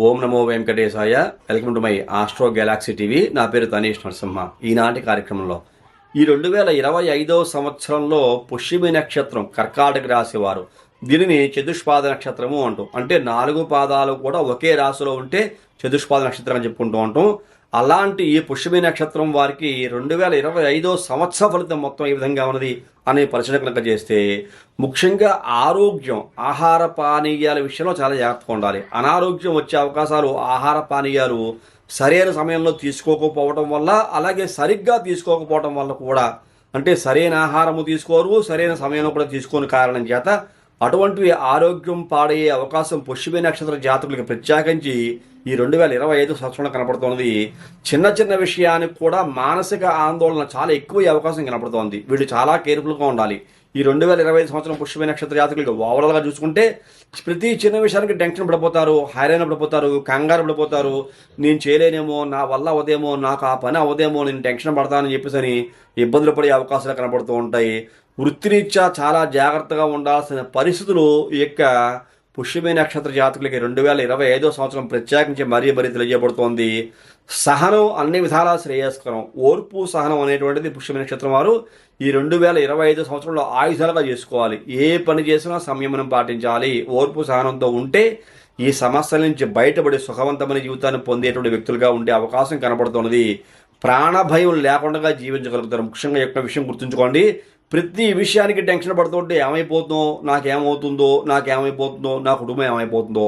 ఓం నమో వెంకటేశాయ. Welcome to my astro galaxy TV. నా పేరు తనీష్ నరసింహ. ఈనాటి కార్యక్రమంలో ఈ 2025 సంవత్సరంలో పుష్యమి నక్షత్రం కర్కాటక రాశి వారు, దీనిని చతుష్పాద నక్షత్రము అంటాం. అంటే 4 పాదాలు కూడా ఒకే రాశిలో ఉంటే చతుష్పాద నక్షత్రం అని చెప్పుకుంటూ ఉంటాం. అలాంటి ఈ పుష్యమి నక్షత్రం వారికి 2025 సంవత్సర ఫలితం మొత్తం ఏ విధంగా ఉన్నది అనే పరిశీలన కనుక చేస్తే, ముఖ్యంగా ఆరోగ్యం, ఆహార పానీయాల విషయంలో చాలా జాగ్రత్తగా ఉండాలి. అనారోగ్యం వచ్చే అవకాశాలు ఆహార పానీయాలు సరైన సమయంలో తీసుకోకపోవడం వల్ల, అలాగే సరిగ్గా తీసుకోకపోవడం వల్ల కూడా, అంటే సరైన ఆహారము తీసుకోరు, సరైన సమయంలో కూడా తీసుకోని కారణం చేత అటువంటివి ఆరోగ్యం పాడయ్యే అవకాశం పుష్యమి నక్షత్ర జాతకులకి ప్రత్యేకించి ఈ 2025 సంవత్సరంలో కనపడుతున్నది. చిన్న చిన్న విషయానికి కూడా మానసిక ఆందోళన చాలా ఎక్కువ అవకాశం కనపడుతోంది. వీళ్ళు చాలా కేర్ఫుల్గా ఉండాలి. ఈ 2025 సంవత్సరం పుష్యమి నక్షత్ర జాతకులకి ఓవరాల్గా చూసుకుంటే ప్రతి చిన్న విషయానికి టెన్షన్ పడిపోతారు, హైరాణ పడిపోతారు, కంగారు పడిపోతారు. నేను చేయలేనేమో, నా వల్ల అవదేమో, నాకు ఆ పని అవదేమో, నేను టెన్షన్ పడతానని చెప్పేసి అని ఇబ్బందులు పడే అవకాశాలు కనపడుతూ ఉంటాయి. వృత్తిరీత్యా చాలా జాగ్రత్తగా ఉండాల్సిన పరిస్థితులు ఈ యొక్క పుష్యమి నక్షత్ర జాతకులకి 2025 సంవత్సరం ప్రత్యేకించి మరీ తెలియజేయబడుతోంది. సహనం అన్ని విధాలా శ్రేయస్కరం. ఓర్పు సహనం అనేటువంటిది పుష్యమి నక్షత్రం వారు ఈ 2025 సంవత్సరంలో ఆయుధాలుగా చేసుకోవాలి. ఏ పని చేసినా సంయమనం పాటించాలి. ఓర్పు సహనంతో ఉంటే ఈ సమస్యల నుంచి బయటపడి సుఖవంతమైన జీవితాన్ని పొందేటువంటి వ్యక్తులుగా ఉండే అవకాశం కనబడుతున్నది. ప్రాణభయం లేకుండా జీవించగలుగుతారు. ముఖ్యంగా యొక్క విషయం గుర్తుంచుకోండి. ప్రతి విషయానికి టెన్షన్ పడుతుంటే ఏమైపోతుందో, నాకేమవుతుందో, నా కుటుంబం ఏమైపోతుందో,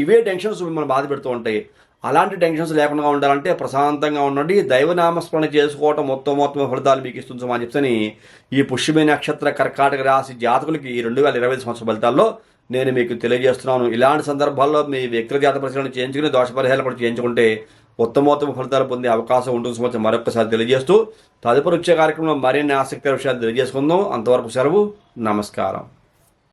ఇవే టెన్షన్స్ మిమ్మల్ని బాధ పెడుతూ ఉంటాయి. అలాంటి టెన్షన్స్ లేకుండా ఉండాలంటే ప్రశాంతంగా ఉండండి. దైవనామస్మరణ చేసుకోవటం మొత్తం ఫలితాలు మీకు ఇస్తుంది అని చెప్పని ఈ పుష్యమి నక్షత్ర కర్కాటక రాశి జాతకులకి ఈ 2025 సంవత్సర ఫలితాల్లో నేను మీకు తెలియజేస్తున్నాను. ఇలాంటి సందర్భాల్లో మీ వ్యక్తిగత జాతక పరిశీలన చేయించుకుని దోష పరిహారాలు కూడా చేయించుకుంటే ఉత్తమోత్తమ ఫలితాలు పొందే అవకాశం ఉంటుంది మరొకసారి తెలియజేస్తూ, తదుపరి వచ్చే కార్యక్రమంలో మరిన్ని ఆసక్తికర విషయాలు తెలియజేసుకుందాం. అంతవరకు సెలవు. నమస్కారం.